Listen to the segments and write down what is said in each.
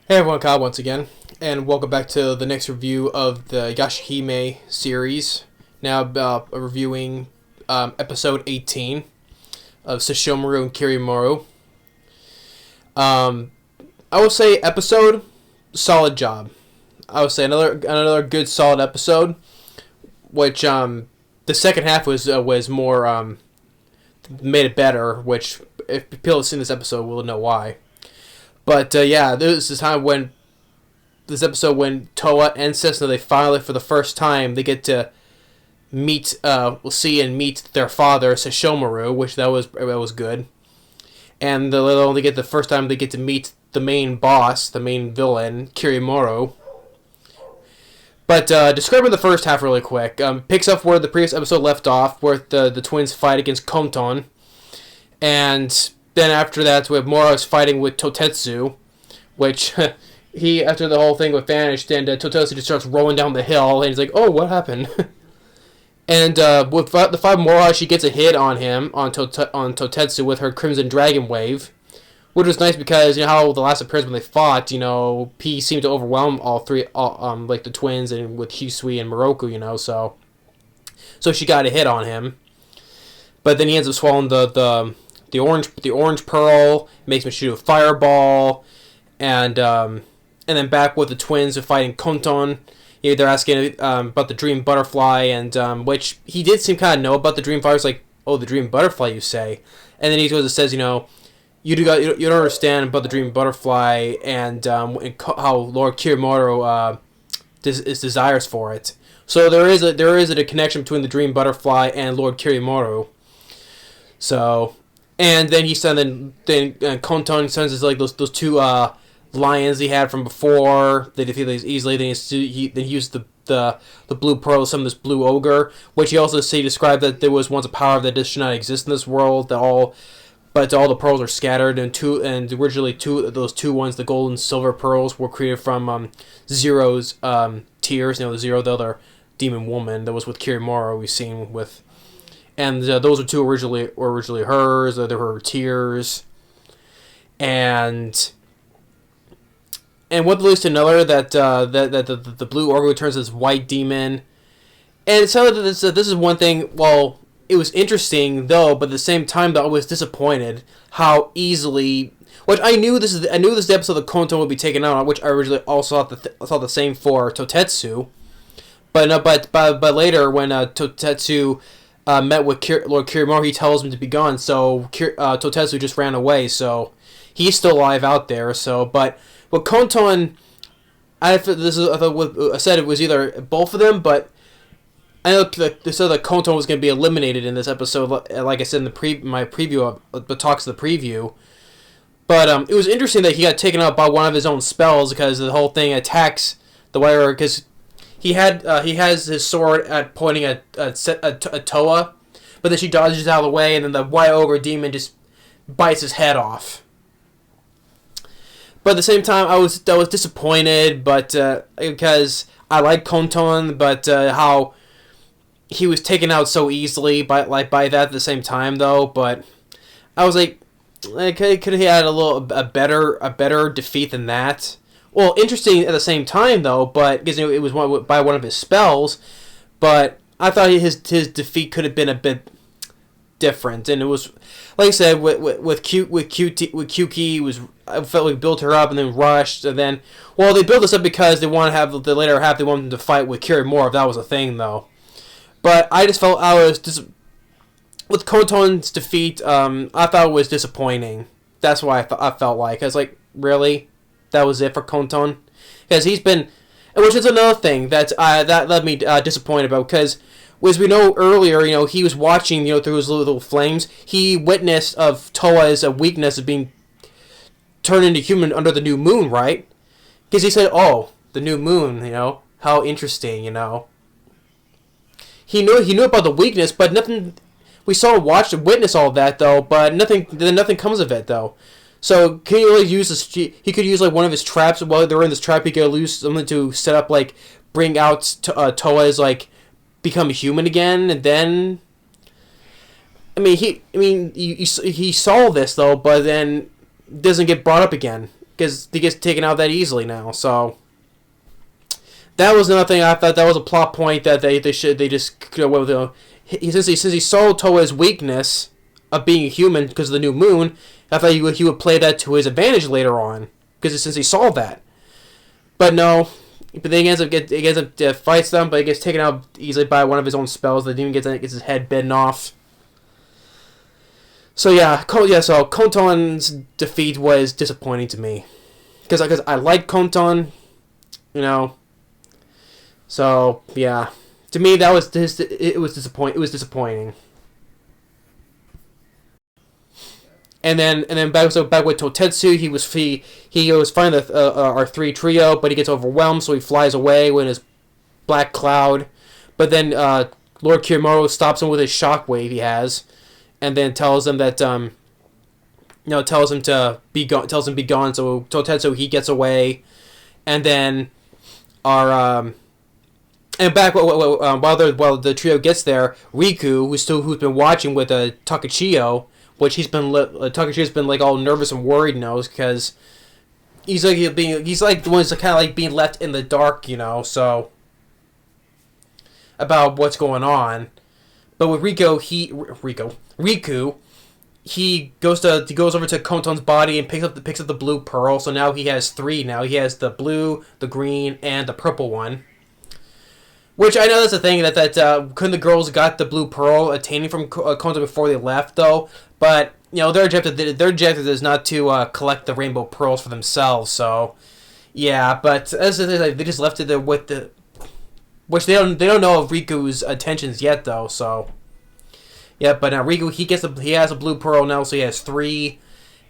Hey everyone, Kyle once again, and welcome back to the next review of the Yashahime series. Now reviewing episode 18 of Sesshomaru and Kirinmaru. I will say episode, solid job. I would say another good solid episode, which the second half was more made it better, which if people have seen this episode will know why. But yeah, this is time when this episode when Toa and Sesshomaru, they finally for the first time they get to meet see and meet their father Sesshomaru, which that was good. And they'll only get the first time they get to meet the main boss, the main villain, Kirinmaru. But describing the first half really quick, picks up where the previous episode left off, where the twins fight against Konton, and then after that, we have Mora's fighting with Totetsu, which he, after the whole thing was vanished, and Totetsu just starts rolling down the hill, and he's like, oh, what happened? And with the fight Mora, she gets a hit on him, on Totetsu, with her Crimson Dragon Wave, which was nice because, you know, how the last appearance when they fought, you know, P seemed to overwhelm all three, like the twins, and with Hisui and Moroku, you know, so she got a hit on him. But then he ends up swallowing the orange pearl, makes him shoot a fireball, and then back with the twins fighting Konton. They're asking about the dream butterfly, and which he did seem kind of know about the dream butterfly. It's like, oh, the dream butterfly, you say? And then he goes and says, you know, you don't understand about the dream butterfly and how Lord Kirinmaru is desires for it. So there is a connection between the dream butterfly and Lord Kirinmaru. So. And then he sent Konton sends us like those two lions he had from before. They defeated these easily. Then he used the blue pearl, some of this blue ogre, which he also described that there was once a power that just should not exist in this world. But all the pearls are scattered, and originally those two ones, the gold and silver pearls, were created from Zero's tears. You know, the Zero, the other demon woman that was with Kirinmaru, we've seen with. And those were originally hers. They were her tears, and what leads to another that the blue orgo turns this white demon, and it sounded that this is one thing. Well, it was interesting though, but at the same time, though, I was disappointed how easily. Which I knew this is the episode that Konton would be taken out on, which I originally also thought the same for Totetsu, but later when Totetsu met with Lord Kirinmaru, he tells him to be gone, so Totetsu just ran away, so he's still alive out there. So, but with Konton, I said it was either both of them, but I know they said that Konton was going to be eliminated in this episode, like I said in my preview of the talks of the preview. But it was interesting that he got taken out by one of his own spells, because the whole thing attacks the wire, because he has his sword pointing at Toa, but then she dodges out of the way, and then the white ogre demon just bites his head off. But at the same time, I was disappointed, but because I like Konton, but how he was taken out so easily by that at the same time though. But I was like could he had a better defeat than that. Well, interesting at the same time, though, but because it was by one of his spells, but I thought his defeat could have been a bit different, and it was, like I said, with Kyuki, I felt like we built her up and then rushed, and then, well, they built this up because they want to have the later half, they want them to fight with Kirinmaru, if that was a thing, though. But I just felt with Koton's defeat, I thought it was disappointing. That's why I felt like. I was like, really? That was it for Konton, because he's been, which is another thing that led me disappointed about, because as we know earlier, you know, he was watching, you know, through his little flames, he witnessed of Toa's weakness of being turned into human under the new moon, right? Because he said, oh, the new moon, you know, how interesting, you know. He knew about the weakness, but nothing. We saw him watch and witness all that though, but nothing comes of it though. So can he really use this? He could use like one of his traps while they're in this trap. He could use something to set up, like bring out Toa as like become human again, and then. He saw this though, but then doesn't get brought up again. because he gets taken out that easily now. So that was another thing I thought that was a plot point that they just could have went with. Since he saw Toa's weakness of being a human because of the new moon, I thought he would play that to his advantage later on because since he saw that. But no, but then he ends up fights them, but he gets taken out easily by one of his own spells. The demon gets his head bitten off. So so Konton's defeat was disappointing to me because I like Konton, you know. So yeah, to me that was it was disappointing. And then back with Totetsu, he was finding our 3 trio, but he gets overwhelmed, so he flies away with his black cloud. But then Lord Kirinmaru stops him with his shockwave he has, and then tells him that tells him to be gone. So Totetsu he gets away, and then our and back while the trio gets there, Riku who's been watching with Takachiyo. Which Takachiyo's been like all nervous and worried now because he's like the one who's kind of like being left in the dark, you know, so about what's going on. But with Riku, he goes over to Konton's body and picks up the blue pearl. So now he has 3. Now he has the blue, the green, and the purple one. Which I know that's a thing that couldn't the girls got the blue pearl attaining from Konton before they left though. But you know their objective is not to collect the rainbow pearls for themselves. So yeah, but as they just left it there with the, which they don't know of Riku's intentions yet though. So yeah, but now Riku he has a blue pearl now, so he has 3,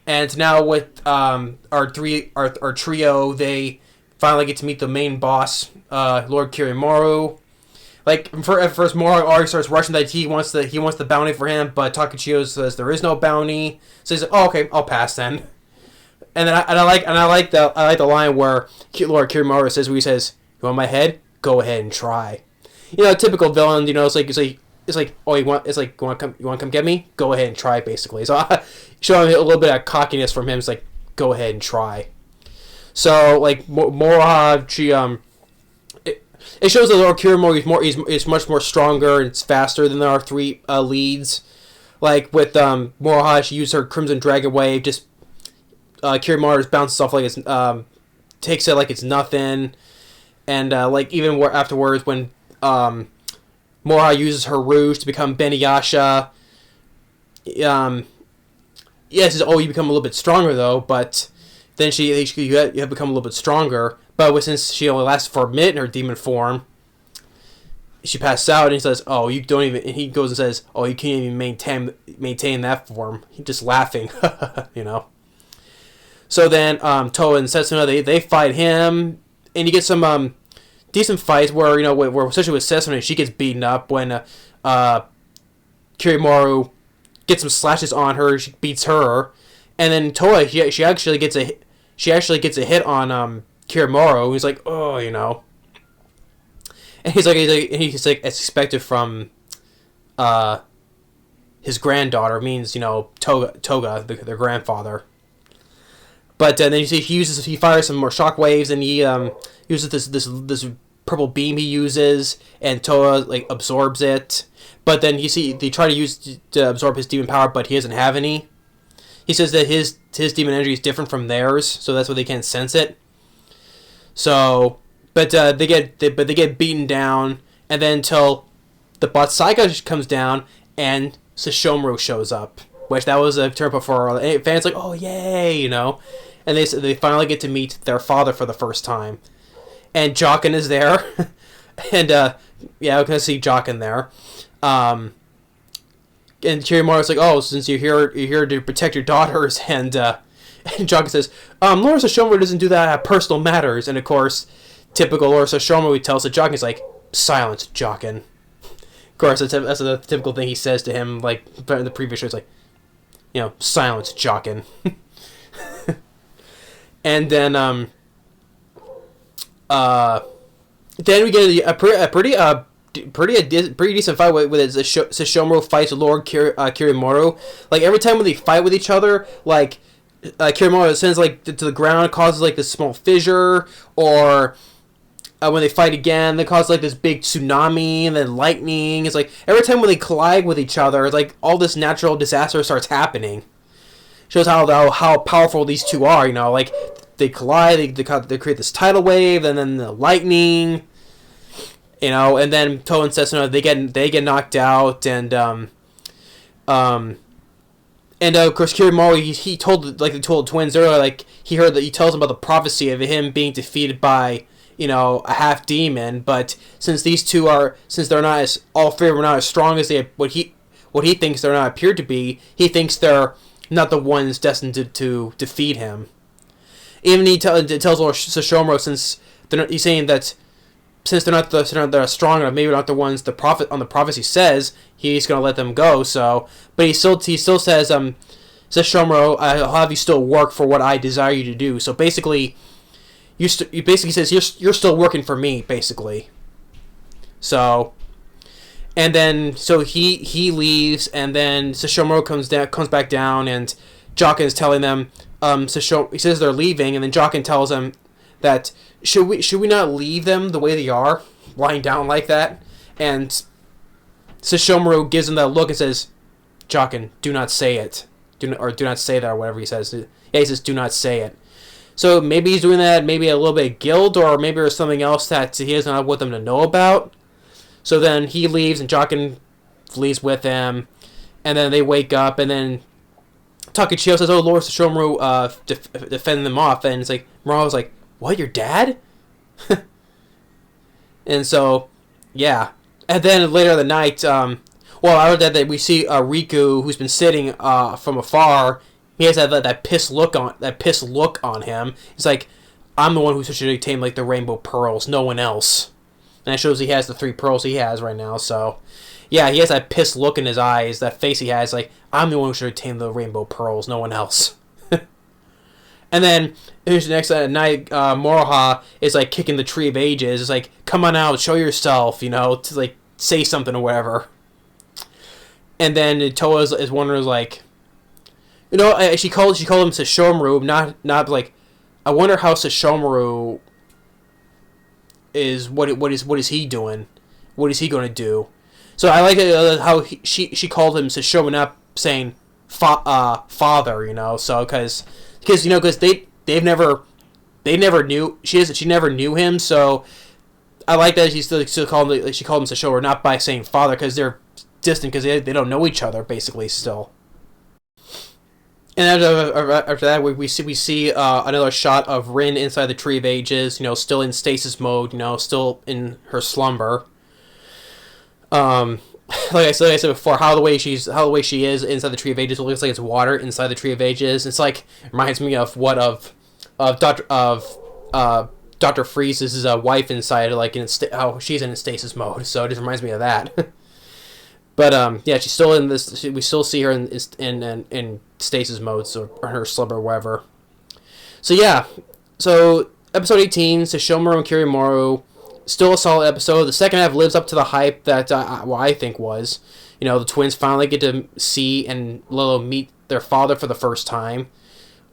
and now with our trio they finally get to meet the main boss, Lord Kirinmaru. Like at first, Mora already starts rushing that he wants the bounty for him, but Takachiyo says there is no bounty. So he's like, "Oh, okay, I'll pass then." And then I like the line where Lord Kirinmaru says, "You want my head? Go ahead and try." You know, typical villain. You know, it's like, oh, you want to come get me? Go ahead and try, basically. So showing a little bit of cockiness from him. It's like, go ahead and try. So like Mora, it shows that Lord Kirinmaru is much more stronger and it's faster than our 3 leads. Like with Mora, she used her Crimson Dragon Wave. Just Kirinmaru just bounces off like it's takes it like it's nothing. And like even afterwards when Mora uses her Rouge to become Beniyasha. Yes, you become a little bit stronger though, but then you have become a little bit stronger. But since she only lasted for a minute in her demon form, she passed out and he says, "Oh, you don't even." And he goes and says, "Oh, you can't even maintain that form." He's just laughing, you know. So then Toa and Sesshomaru they fight him, and you get some decent fights where where especially with Sesshomaru she gets beaten up when Kirinmaru gets some slashes on her. She beats her, and then Toa she actually gets a hit on Kirinmaru. He's like, oh, you know, and he's like it's expected from his granddaughter, means Toga their grandfather. But then you see he fires some more shockwaves, and he uses this purple beam he uses, and Toa like absorbs it. But then you see they try to absorb his demon power, but he doesn't have any. He says that his demon energy is different from theirs, so that's why they can't sense it. So, but they get beaten down, and then until the Batsaika comes down and Sesshomaru shows up, which that was a turn for fans like, oh yay, you know, and they finally get to meet their father for the first time, and Jokin is there, and yeah, I can see Jokin there, and Kirinmaru's like, oh, since you're here to protect your daughters, and Jokin says, Lord Sesshomaru doesn't do that at personal matters, and of course, typical Lord Sesshomaru tells the Jokin, he's like, silence, Jokin. Of course, that's a typical thing he says to him, like in the previous show. It's like, silence, Jokin. And then we get a pretty decent fight with Sesshomaru fights Lord Kirinmaru. Like every time when they fight with each other, like Kirinmaru sends like to the ground, causes like this small fissure, or when they fight again, they cause like this big tsunami and then lightning. It's like every time when they collide with each other, it's like all this natural disaster starts happening. Shows how powerful these two are. Like they collide, they create this tidal wave, and then the lightning. And then Toho and Sesshomaru they get knocked out, and of course Kirinmaru he told the twins earlier, like he tells them about the prophecy of him being defeated by a half demon, but since they're not as all three are not as strong as what he thinks they're not appeared to be, he thinks they're not the ones destined to defeat him. Even he tells Sesshomaru, since he's saying that since they're strong enough, maybe not the ones the prophecy says, he's gonna let them go. So, but he still says Sesshomaru, I'll have you still work for what I desire you to do. So basically, he basically says you're still working for me, basically. So, and then so he leaves, and then Sesshomaru comes back down, and Jokin is telling them he says they're leaving, and then Jokin tells him that should we not leave them the way they are, lying down like that? And Sesshomaru gives him that look and says, Jokin, do not say it. Do not say that, or whatever he says. Yeah, he says, do not say it. So maybe he's doing that, maybe a little bit of guilt, or maybe there's something else that he doesn't want them to know about. So then he leaves, and Jokin leaves with him, and then they wake up, and then Takechiho says, oh, Lord Sesshomaru defend them off, and it's like, Mura's like, what, your dad? And so, yeah. And then later in the night, I heard that we see Riku, who's been sitting from afar. He has that pissed look on him. He's like, I'm the one who should obtain like the rainbow pearls, no one else. And it shows he has the 3 pearls he has right now. So, yeah, he has that pissed look in his eyes, that face he has. Like, I'm the one who should obtain the rainbow pearls, no one else. And then here's the next night, Moroha is like kicking the Tree of Ages. It's like, come on out, show yourself, to like say something or whatever. And then Toa is wondering, like, she called him Sesshomaru, not like, I wonder how Sesshomaru is. What is he doing? What is he going to do? So I like how she called him Sesshomaru, not saying father. So because they never knew she never knew him. So I like that she still called him Sesshomaru, not by saying father, because they're distant, because they don't know each other basically still. And after that, we see another shot of Rin inside the Tree of Ages, still in stasis mode, still in her slumber. Like I said before, how the way she is inside the Tree of Ages, it looks like it's water inside the Tree of Ages. It's like, reminds me of Dr. Freeze's wife inside, like how she's in stasis mode. So it just reminds me of that. But yeah, she's still in this. We still see her in stasis mode, so or her slumber or whatever. So yeah, so episode 18, Sesshomaru and Kirinmaru, still a solid episode. The second half lives up to the hype that I think was. The twins finally get to see and meet their father for the first time.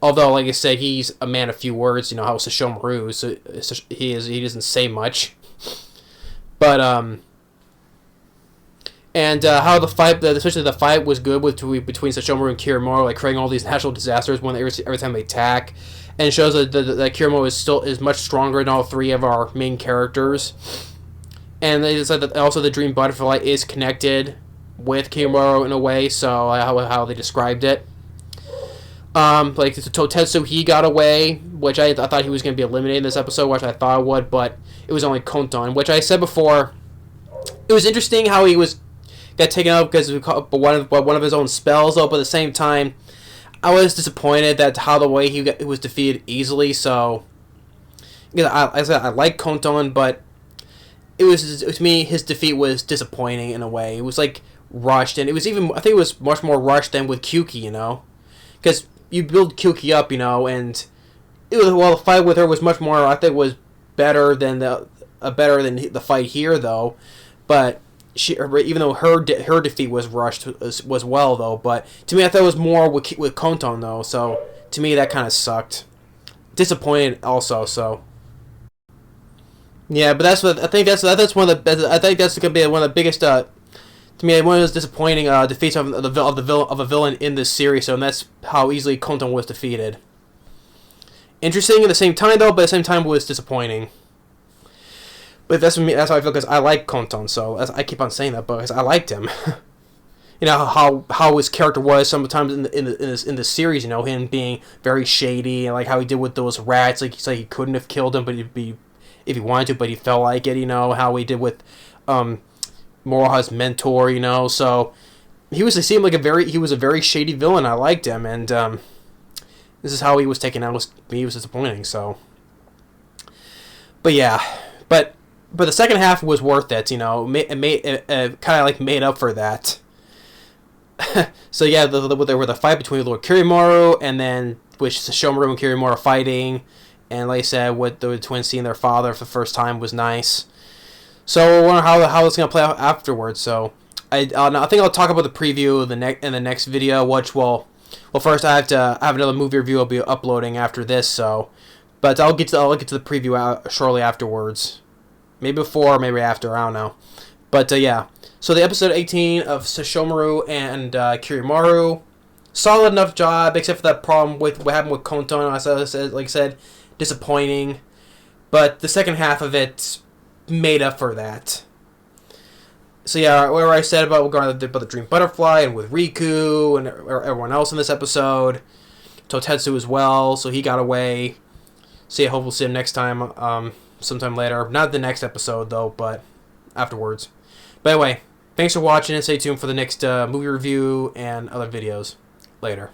Although, like I said, he's a man of few words. How Sesshomaru, so he doesn't say much. But and how the fight, especially the fight, was good between Sesshomaru and Kirinmaru, like creating all these natural disasters every time they attack, and it shows that Kirinmaru is much stronger than all 3 of our main characters. And they said that also the Dream Butterfly is connected with Kirinmaru in a way, so how they described it. Like Totetsu, he got away, which I thought he was going to be eliminated in this episode, which I thought I would, but it was only Konton, which I said before. It was interesting how he got taken out because of one of his own spells, though. But at the same time, I was disappointed that how the way he was defeated easily. So, I like Konton, but to me his defeat was disappointing in a way. It was like rushed, and I think it was much more rushed than with Kyuki, because you build Kyuki up, and the fight with her was much more. I think was better than the fight here, though, but. Even though her defeat was rushed as well, though, but to me I thought it was more with Konton, though. So to me that kind of sucked. Disappointed also. So yeah, but that's what I think. That's one of the best. I think that's gonna be one of the biggest. To me, one of those disappointing defeats of a villain in this series. So and that's how easily Konton was defeated. Interesting at the same time though, but at the same time was disappointing. But that's me. That's how I feel because I like Konton. So I keep on saying that, because I liked him. You know how his character was sometimes in the series. You know, him being very shady and like how he did with those rats. Like he couldn't have killed them, but he'd be if he wanted to, but he felt like it. You know how he did with Moroha's mentor. You know, so he seemed like he was a very shady villain. I liked him, and this is how he was taken out. He was disappointing. So, but yeah, but the second half was worth it. You know, it kind of like made up for that. So yeah, there were the fight between Lord Kirinmaru and then which Sesshomaru and Kirinmaru fighting, and like I said, what the twins seeing their father for the first time was nice. So I wonder how it's gonna play out afterwards. So I think I'll talk about the preview in the next video, which will first I have another movie review I'll be uploading after this. So, but I'll get to the preview shortly afterwards, maybe before, maybe after, I don't know. But yeah. So the episode 18 of Sesshomaru and Kirinmaru, solid enough job, except for that problem with what happened with Konton. Like I said, disappointing. But the second half of it made up for that. So yeah, whatever I said about the Dream Butterfly and with Riku and everyone else in this episode, Totetsu as well. So he got away. So yeah, hopefully we'll see him next time, sometime later. Not the next episode though, but afterwards. But anyway. Thanks for watching and stay tuned for the next movie review and other videos. Later.